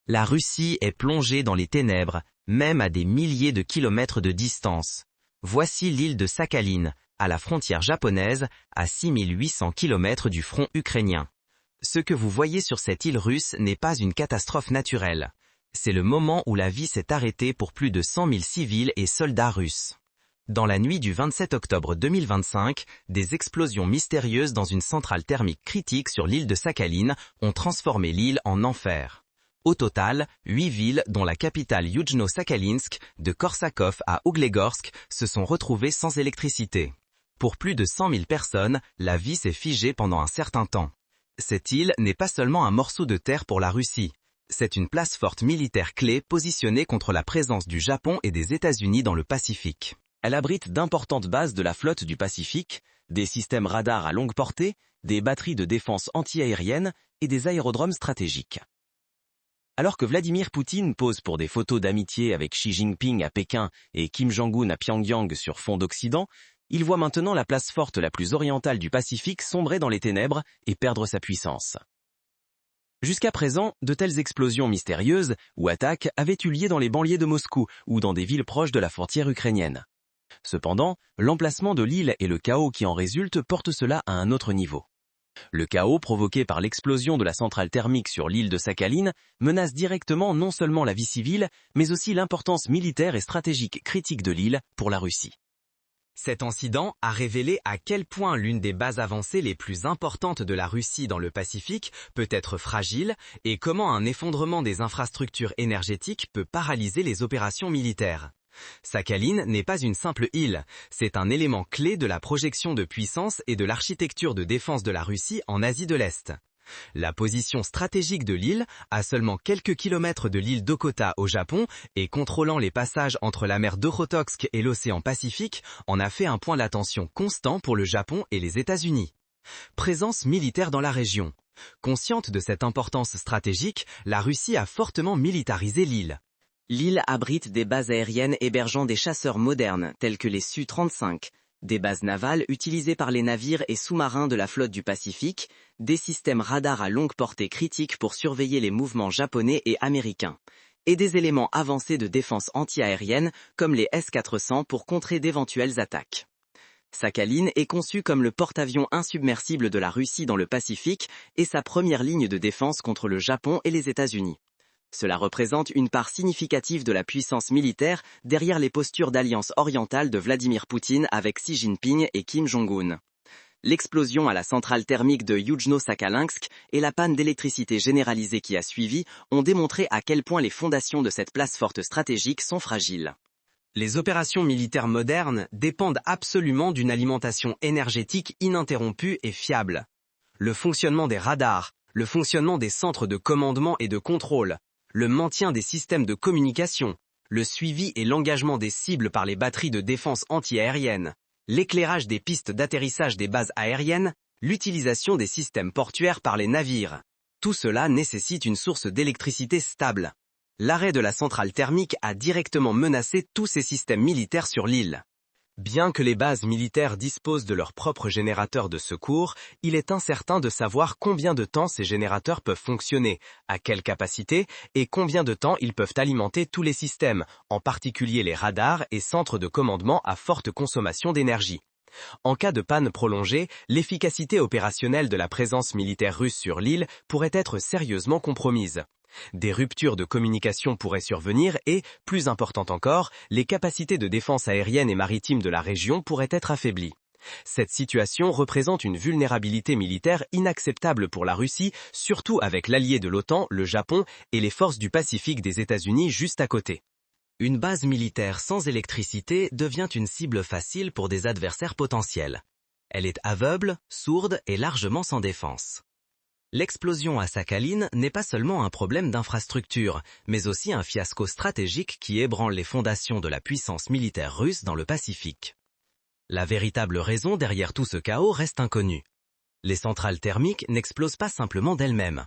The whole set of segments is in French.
La Russie est plongée dans les ténèbres, même à des milliers de kilomètres de distance. Voici l'île de Sakhaline, à la frontière japonaise, à 6800 kilomètres du front ukrainien. Ce que vous voyez sur cette île russe n'est pas une catastrophe naturelle. C'est le moment où la vie s'est arrêtée pour plus de 100 000 civils et soldats russes. Dans la nuit du 27 octobre 2025, des explosions mystérieuses dans une centrale thermique critique sur l'île de Sakhaline ont transformé l'île en enfer. Au total, 8 villes, dont la capitale Yujno-Sakhalinsk, de Korsakov à Ouglegorsk, se sont retrouvées sans électricité. Pour plus de 100 000 personnes, la vie s'est figée pendant un certain temps. Cette île n'est pas seulement un morceau de terre pour la Russie. C'est une place forte militaire clé positionnée contre la présence du Japon et des États-Unis dans le Pacifique. Elle abrite d'importantes bases de la flotte du Pacifique, des systèmes radars à longue portée, des batteries de défense anti-aérienne et des aérodromes stratégiques. Alors que Vladimir Poutine pose pour des photos d'amitié avec Xi Jinping à Pékin et Kim Jong-un à Pyongyang sur fond d'Occident, il voit maintenant la place forte la plus orientale du Pacifique sombrer dans les ténèbres et perdre sa puissance. Jusqu'à présent, de telles explosions mystérieuses ou attaques avaient eu lieu dans les banlieues de Moscou ou dans des villes proches de la frontière ukrainienne. Cependant, l'emplacement de l'île et le chaos qui en résulte portent cela à un autre niveau. Le chaos provoqué par l'explosion de la centrale thermique sur l'île de Sakhaline menace directement non seulement la vie civile, mais aussi l'importance militaire et stratégique critique de l'île pour la Russie. Cet incident a révélé à quel point l'une des bases avancées les plus importantes de la Russie dans le Pacifique peut être fragile et comment un effondrement des infrastructures énergétiques peut paralyser les opérations militaires. Sakhaline n'est pas une simple île, c'est un élément clé de la projection de puissance et de l'architecture de défense de la Russie en Asie de l'Est. La position stratégique de l'île, à seulement quelques kilomètres de l'île d'Okota au Japon et contrôlant les passages entre la mer d'Okhotsk et l'océan Pacifique, en a fait un point d'attention constant pour le Japon et les États-Unis. Présence militaire dans la région. Consciente de cette importance stratégique, la Russie a fortement militarisé l'île. L'île abrite des bases aériennes hébergeant des chasseurs modernes tels que les Su-35, des bases navales utilisées par les navires et sous-marins de la flotte du Pacifique, des systèmes radars à longue portée critiques pour surveiller les mouvements japonais et américains, et des éléments avancés de défense anti-aérienne comme les S-400 pour contrer d'éventuelles attaques. Sakhaline est conçue comme le porte-avions insubmersible de la Russie dans le Pacifique et sa première ligne de défense contre le Japon et les États-Unis. Cela représente une part significative de la puissance militaire derrière les postures d'alliance orientale de Vladimir Poutine avec Xi Jinping et Kim Jong-un. L'explosion à la centrale thermique de Yujno-Sakhalinsk et la panne d'électricité généralisée qui a suivi ont démontré à quel point les fondations de cette place forte stratégique sont fragiles. Les opérations militaires modernes dépendent absolument d'une alimentation énergétique ininterrompue et fiable. Le fonctionnement des radars, le fonctionnement des centres de commandement et de contrôle, le maintien des systèmes de communication, le suivi et l'engagement des cibles par les batteries de défense anti-aérienne, l'éclairage des pistes d'atterrissage des bases aériennes, l'utilisation des systèmes portuaires par les navires. Tout cela nécessite une source d'électricité stable. L'arrêt de la centrale thermique a directement menacé tous ces systèmes militaires sur l'île. Bien que les bases militaires disposent de leurs propres générateurs de secours, il est incertain de savoir combien de temps ces générateurs peuvent fonctionner, à quelle capacité et combien de temps ils peuvent alimenter tous les systèmes, en particulier les radars et centres de commandement à forte consommation d'énergie. En cas de panne prolongée, l'efficacité opérationnelle de la présence militaire russe sur l'île pourrait être sérieusement compromise. Des ruptures de communication pourraient survenir et, plus important encore, les capacités de défense aérienne et maritime de la région pourraient être affaiblies. Cette situation représente une vulnérabilité militaire inacceptable pour la Russie, surtout avec l'allié de l'OTAN, le Japon, et les forces du Pacifique des États-Unis juste à côté. Une base militaire sans électricité devient une cible facile pour des adversaires potentiels. Elle est aveugle, sourde et largement sans défense. L'explosion à Sakhaline n'est pas seulement un problème d'infrastructure, mais aussi un fiasco stratégique qui ébranle les fondations de la puissance militaire russe dans le Pacifique. La véritable raison derrière tout ce chaos reste inconnue. Les centrales thermiques n'explosent pas simplement d'elles-mêmes.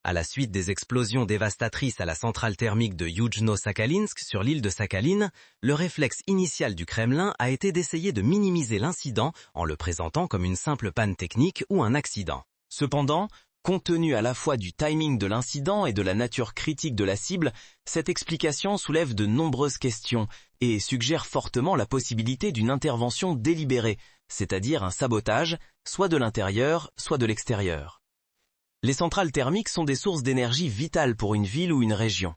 À la suite des explosions dévastatrices à la centrale thermique de Yujno-Sakhalinsk sur l'île de Sakhaline, le réflexe initial du Kremlin a été d'essayer de minimiser l'incident en le présentant comme une simple panne technique ou un accident. Cependant, Compte tenu à la fois du timing de l'incident et de la nature critique de la cible, cette explication soulève de nombreuses questions et suggère fortement la possibilité d'une intervention délibérée, c'est-à-dire un sabotage, soit de l'intérieur, soit de l'extérieur. Les centrales thermiques sont des sources d'énergie vitales pour une ville ou une région.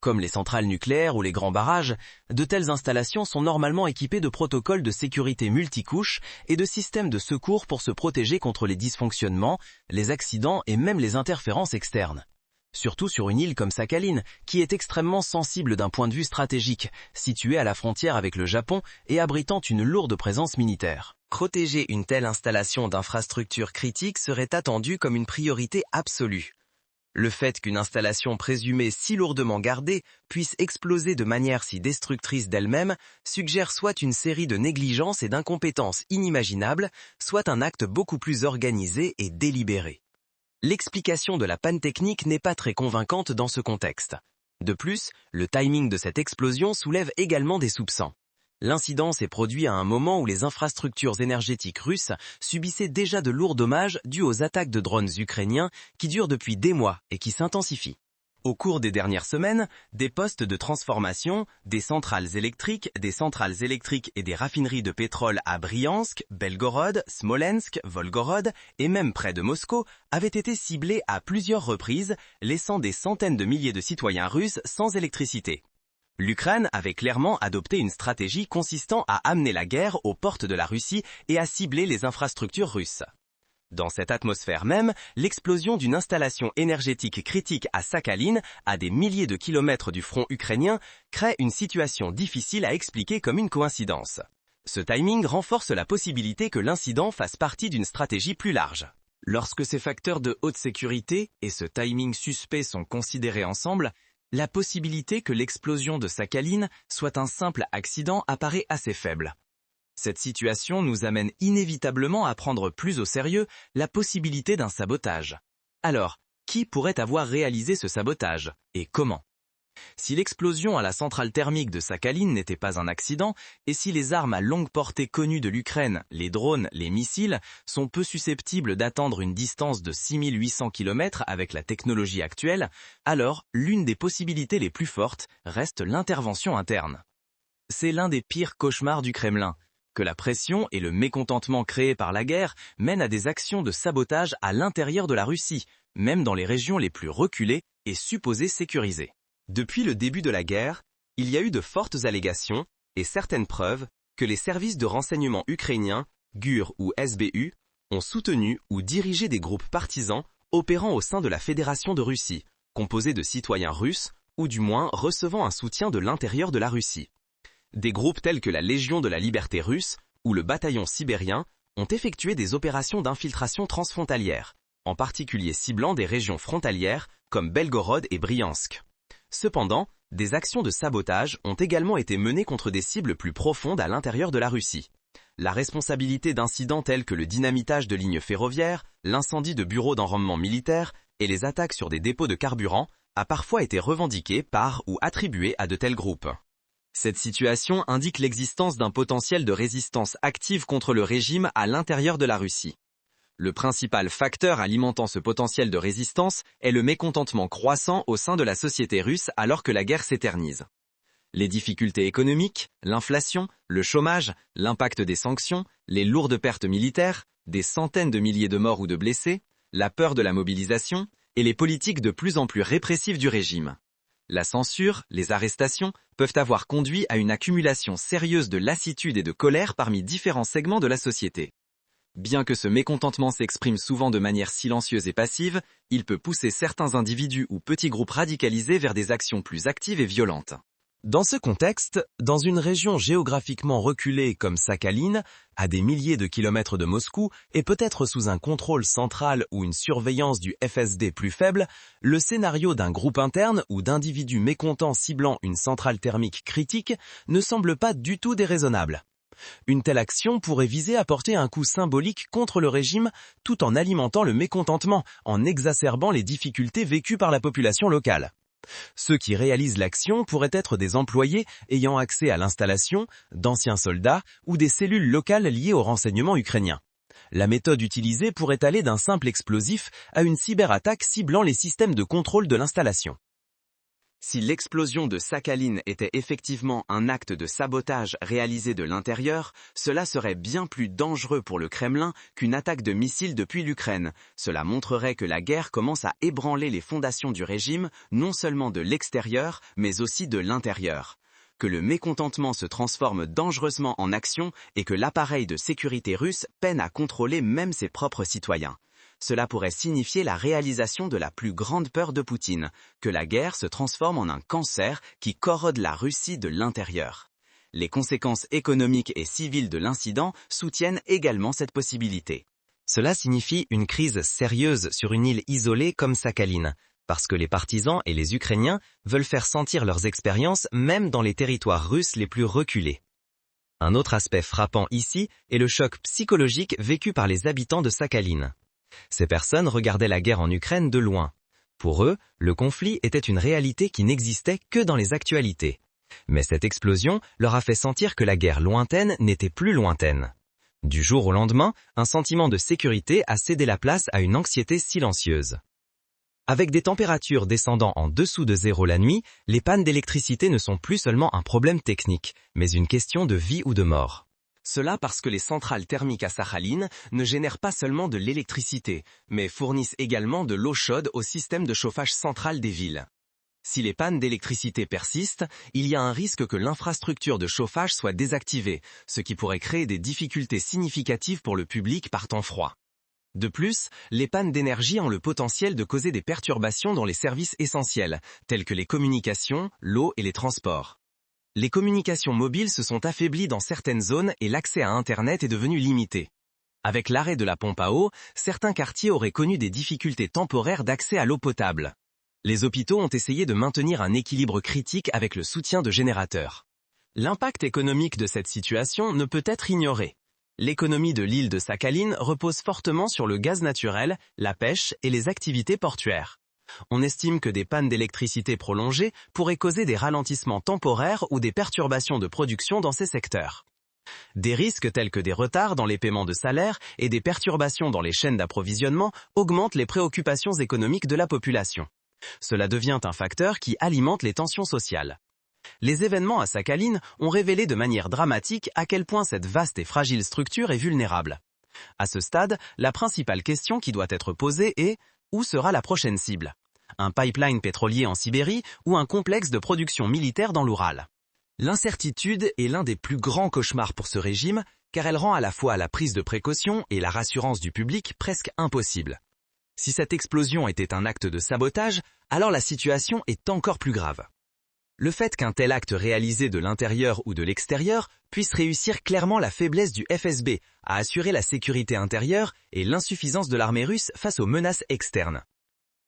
Comme les centrales nucléaires ou les grands barrages, de telles installations sont normalement équipées de protocoles de sécurité multicouches et de systèmes de secours pour se protéger contre les dysfonctionnements, les accidents et même les interférences externes. Surtout sur une île comme Sakhalin, qui est extrêmement sensible d'un point de vue stratégique, située à la frontière avec le Japon et abritant une lourde présence militaire. Protéger une telle installation d'infrastructures critiques serait attendu comme une priorité absolue. Le fait qu'une installation présumée si lourdement gardée puisse exploser de manière si destructrice d'elle-même suggère soit une série de négligences et d'incompétences inimaginables, soit un acte beaucoup plus organisé et délibéré. L'explication de la panne technique n'est pas très convaincante dans ce contexte. De plus, le timing de cette explosion soulève également des soupçons. L'incident s'est produit à un moment où les infrastructures énergétiques russes subissaient déjà de lourds dommages dus aux attaques de drones ukrainiens qui durent depuis des mois et qui s'intensifient. Au cours des dernières semaines, des postes de transformation, des centrales électriques et des raffineries de pétrole à Bryansk, Belgorod, Smolensk, Volgorod et même près de Moscou avaient été ciblés à plusieurs reprises, laissant des centaines de milliers de citoyens russes sans électricité. L'Ukraine avait clairement adopté une stratégie consistant à amener la guerre aux portes de la Russie et à cibler les infrastructures russes. Dans cette atmosphère même, l'explosion d'une installation énergétique critique à Sakhalin, à des milliers de kilomètres du front ukrainien, crée une situation difficile à expliquer comme une coïncidence. Ce timing renforce la possibilité que l'incident fasse partie d'une stratégie plus large. Lorsque ces facteurs de haute sécurité et ce timing suspect sont considérés ensemble, la possibilité que l'explosion de Sakhalin soit un simple accident apparaît assez faible. Cette situation nous amène inévitablement à prendre plus au sérieux la possibilité d'un sabotage. Alors, qui pourrait avoir réalisé ce sabotage et comment ? Si l'explosion à la centrale thermique de Sakhalin n'était pas un accident, et si les armes à longue portée connues de l'Ukraine, les drones, les missiles, sont peu susceptibles d'atteindre une distance de 6800 km avec la technologie actuelle, alors l'une des possibilités les plus fortes reste l'intervention interne. C'est l'un des pires cauchemars du Kremlin, que la pression et le mécontentement créés par la guerre mènent à des actions de sabotage à l'intérieur de la Russie, même dans les régions les plus reculées et supposées sécurisées. Depuis le début de la guerre, il y a eu de fortes allégations et certaines preuves que les services de renseignement ukrainiens, GUR ou SBU, ont soutenu ou dirigé des groupes partisans opérant au sein de la Fédération de Russie, composés de citoyens russes ou du moins recevant un soutien de l'intérieur de la Russie. Des groupes tels que la Légion de la Liberté russe ou le bataillon sibérien ont effectué des opérations d'infiltration transfrontalière, en particulier ciblant des régions frontalières comme Belgorod et Bryansk. Cependant, des actions de sabotage ont également été menées contre des cibles plus profondes à l'intérieur de la Russie. La responsabilité d'incidents tels que le dynamitage de lignes ferroviaires, l'incendie de bureaux d'enrôlement militaire et les attaques sur des dépôts de carburant a parfois été revendiquée par ou attribuée à de tels groupes. Cette situation indique l'existence d'un potentiel de résistance active contre le régime à l'intérieur de la Russie. Le principal facteur alimentant ce potentiel de résistance est le mécontentement croissant au sein de la société russe alors que la guerre s'éternise. Les difficultés économiques, l'inflation, le chômage, l'impact des sanctions, les lourdes pertes militaires, des centaines de milliers de morts ou de blessés, la peur de la mobilisation et les politiques de plus en plus répressives du régime. La censure, les arrestations peuvent avoir conduit à une accumulation sérieuse de lassitude et de colère parmi différents segments de la société. Bien que ce mécontentement s'exprime souvent de manière silencieuse et passive, il peut pousser certains individus ou petits groupes radicalisés vers des actions plus actives et violentes. Dans ce contexte, dans une région géographiquement reculée comme Sakhalin, à des milliers de kilomètres de Moscou et peut-être sous un contrôle central ou une surveillance du FSB plus faible, le scénario d'un groupe interne ou d'individus mécontents ciblant une centrale thermique critique ne semble pas du tout déraisonnable. Une telle action pourrait viser à porter un coup symbolique contre le régime tout en alimentant le mécontentement, en exacerbant les difficultés vécues par la population locale. Ceux qui réalisent l'action pourraient être des employés ayant accès à l'installation, d'anciens soldats ou des cellules locales liées au renseignement ukrainien. La méthode utilisée pourrait aller d'un simple explosif à une cyberattaque ciblant les systèmes de contrôle de l'installation. Si l'explosion de Sakhaline était effectivement un acte de sabotage réalisé de l'intérieur, cela serait bien plus dangereux pour le Kremlin qu'une attaque de missiles depuis l'Ukraine. Cela montrerait que la guerre commence à ébranler les fondations du régime, non seulement de l'extérieur, mais aussi de l'intérieur. Que le mécontentement se transforme dangereusement en action et que l'appareil de sécurité russe peine à contrôler même ses propres citoyens. Cela pourrait signifier la réalisation de la plus grande peur de Poutine, que la guerre se transforme en un cancer qui corrode la Russie de l'intérieur. Les conséquences économiques et civiles de l'incident soutiennent également cette possibilité. Cela signifie une crise sérieuse sur une île isolée comme Sakhaline, parce que les partisans et les Ukrainiens veulent faire sentir leurs expériences même dans les territoires russes les plus reculés. Un autre aspect frappant ici est le choc psychologique vécu par les habitants de Sakhaline. Ces personnes regardaient la guerre en Ukraine de loin. Pour eux, le conflit était une réalité qui n'existait que dans les actualités. Mais cette explosion leur a fait sentir que la guerre lointaine n'était plus lointaine. Du jour au lendemain, un sentiment de sécurité a cédé la place à une anxiété silencieuse. Avec des températures descendant en dessous de zéro la nuit, les pannes d'électricité ne sont plus seulement un problème technique, mais une question de vie ou de mort. Cela parce que les centrales thermiques à Sakhaline ne génèrent pas seulement de l'électricité, mais fournissent également de l'eau chaude au système de chauffage central des villes. Si les pannes d'électricité persistent, il y a un risque que l'infrastructure de chauffage soit désactivée, ce qui pourrait créer des difficultés significatives pour le public par temps froid. De plus, les pannes d'énergie ont le potentiel de causer des perturbations dans les services essentiels, tels que les communications, l'eau et les transports. Les communications mobiles se sont affaiblies dans certaines zones et l'accès à Internet est devenu limité. Avec l'arrêt de la pompe à eau, certains quartiers auraient connu des difficultés temporaires d'accès à l'eau potable. Les hôpitaux ont essayé de maintenir un équilibre critique avec le soutien de générateurs. L'impact économique de cette situation ne peut être ignoré. L'économie de l'île de Sakhaline repose fortement sur le gaz naturel, la pêche et les activités portuaires. On estime que des pannes d'électricité prolongées pourraient causer des ralentissements temporaires ou des perturbations de production dans ces secteurs. Des risques tels que des retards dans les paiements de salaire et des perturbations dans les chaînes d'approvisionnement augmentent les préoccupations économiques de la population. Cela devient un facteur qui alimente les tensions sociales. Les événements à Sakhaline ont révélé de manière dramatique à quel point cette vaste et fragile structure est vulnérable. À ce stade, la principale question qui doit être posée est: où sera la prochaine cible? Un pipeline pétrolier en Sibérie ou un complexe de production militaire dans l'Oural? L'incertitude est l'un des plus grands cauchemars pour ce régime, car elle rend à la fois la prise de précaution et la rassurance du public presque impossible. Si cette explosion était un acte de sabotage, alors la situation est encore plus grave. Le fait qu'un tel acte réalisé de l'intérieur ou de l'extérieur puisse réussir clairement la faiblesse du FSB à assurer la sécurité intérieure et l'insuffisance de l'armée russe face aux menaces externes.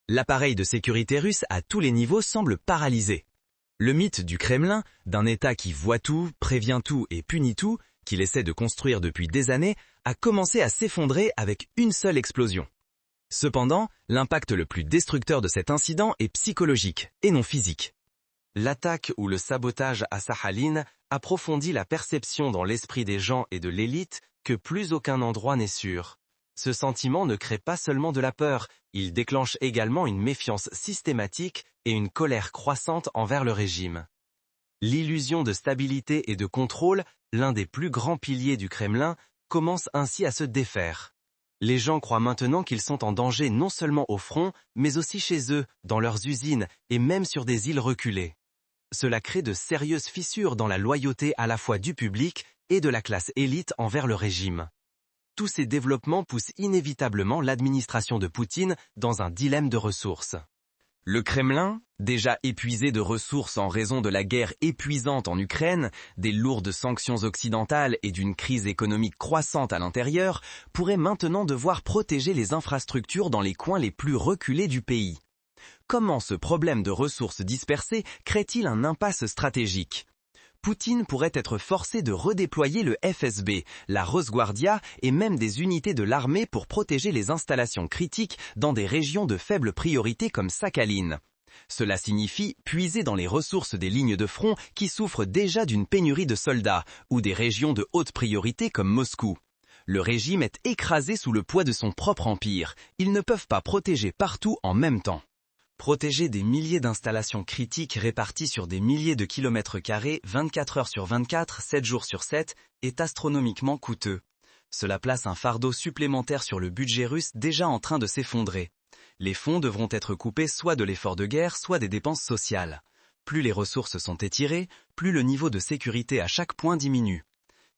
L'appareil de sécurité russe à tous les niveaux semble paralysé. Le mythe du Kremlin, d'un État qui voit tout, prévient tout et punit tout, qu'il essaie de construire depuis des années, a commencé à s'effondrer avec une seule explosion. Cependant, l'impact le plus destructeur de cet incident est psychologique et non physique. L'attaque ou le sabotage à Sakhaline approfondit la perception dans l'esprit des gens et de l'élite que plus aucun endroit n'est sûr. Ce sentiment ne crée pas seulement de la peur, il déclenche également une méfiance systématique et une colère croissante envers le régime. L'illusion de stabilité et de contrôle, l'un des plus grands piliers du Kremlin, commence ainsi à se défaire. Les gens croient maintenant qu'ils sont en danger non seulement au front, mais aussi chez eux, dans leurs usines et même sur des îles reculées. Cela crée de sérieuses fissures dans la loyauté à la fois du public et de la classe élite envers le régime. Tous ces développements poussent inévitablement l'administration de Poutine dans un dilemme de ressources. Le Kremlin, déjà épuisé de ressources en raison de la guerre épuisante en Ukraine, des lourdes sanctions occidentales et d'une crise économique croissante à l'intérieur, pourrait maintenant devoir protéger les infrastructures dans les coins les plus reculés du pays. Comment ce problème de ressources dispersées crée-t-il un impasse stratégique ? Poutine pourrait être forcé de redéployer le FSB, la Rosguardia et même des unités de l'armée pour protéger les installations critiques dans des régions de faible priorité comme Sakhaline. Cela signifie puiser dans les ressources des lignes de front qui souffrent déjà d'une pénurie de soldats, ou des régions de haute priorité comme Moscou. Le régime est écrasé sous le poids de son propre empire. Ils ne peuvent pas protéger partout en même temps. Protéger des milliers d'installations critiques réparties sur des milliers de kilomètres carrés 24 heures sur 24, 7 jours sur 7 est astronomiquement coûteux. Cela place un fardeau supplémentaire sur le budget russe déjà en train de s'effondrer. Les fonds devront être coupés soit de l'effort de guerre, soit des dépenses sociales. Plus les ressources sont étirées, plus le niveau de sécurité à chaque point diminue.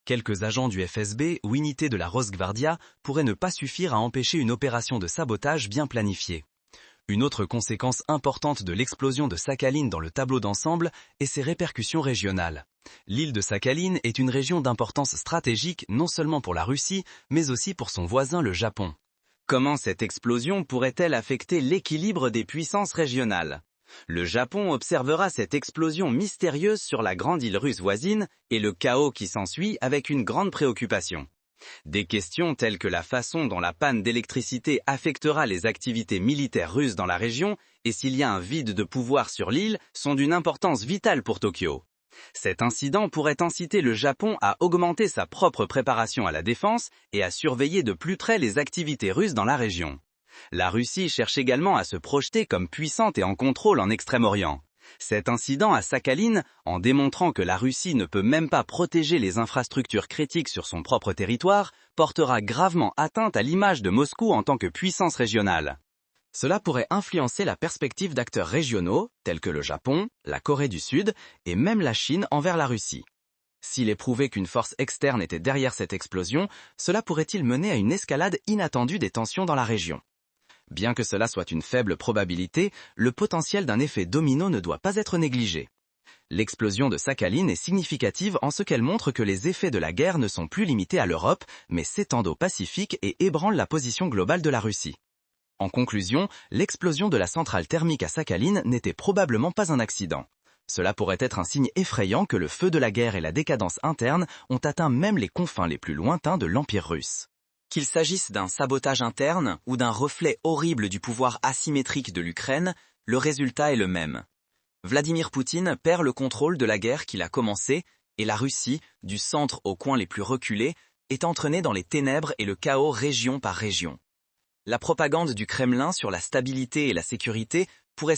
Quelques agents du FSB ou unités de la Rosgvardia pourraient ne pas suffire à empêcher une opération de sabotage bien planifiée. Une autre conséquence importante de l'explosion de Sakhaline dans le tableau d'ensemble est ses répercussions régionales. L'île de Sakhaline est une région d'importance stratégique non seulement pour la Russie, mais aussi pour son voisin le Japon. Comment cette explosion pourrait-elle affecter l'équilibre des puissances régionales? Le Japon observera cette explosion mystérieuse sur la grande île russe voisine et le chaos qui s'ensuit avec une grande préoccupation. Des questions telles que la façon dont la panne d'électricité affectera les activités militaires russes dans la région et s'il y a un vide de pouvoir sur l'île sont d'une importance vitale pour Tokyo. Cet incident pourrait inciter le Japon à augmenter sa propre préparation à la défense et à surveiller de plus près les activités russes dans la région. La Russie cherche également à se projeter comme puissante et en contrôle en Extrême-Orient. Cet incident à Sakhaline, en démontrant que la Russie ne peut même pas protéger les infrastructures critiques sur son propre territoire, portera gravement atteinte à l'image de Moscou en tant que puissance régionale. Cela pourrait influencer la perspective d'acteurs régionaux, tels que le Japon, la Corée du Sud et même la Chine envers la Russie. S'il est prouvé qu'une force externe était derrière cette explosion, cela pourrait-il mener à une escalade inattendue des tensions dans la région? Bien que cela soit une faible probabilité, le potentiel d'un effet domino ne doit pas être négligé. L'explosion de Sakhaline est significative en ce qu'elle montre que les effets de la guerre ne sont plus limités à l'Europe, mais s'étendent au Pacifique et ébranlent la position globale de la Russie. En conclusion, l'explosion de la centrale thermique à Sakhaline n'était probablement pas un accident. Cela pourrait être un signe effrayant que le feu de la guerre et la décadence interne ont atteint même les confins les plus lointains de l'Empire russe. Qu'il s'agisse d'un sabotage interne ou d'un reflet horrible du pouvoir asymétrique de l'Ukraine, le résultat est le même. Vladimir Poutine perd le contrôle de la guerre qu'il a commencée et la Russie, du centre aux coins les plus reculés, est entraînée dans les ténèbres et le chaos région par région. La propagande du Kremlin sur la stabilité et la sécurité pourrait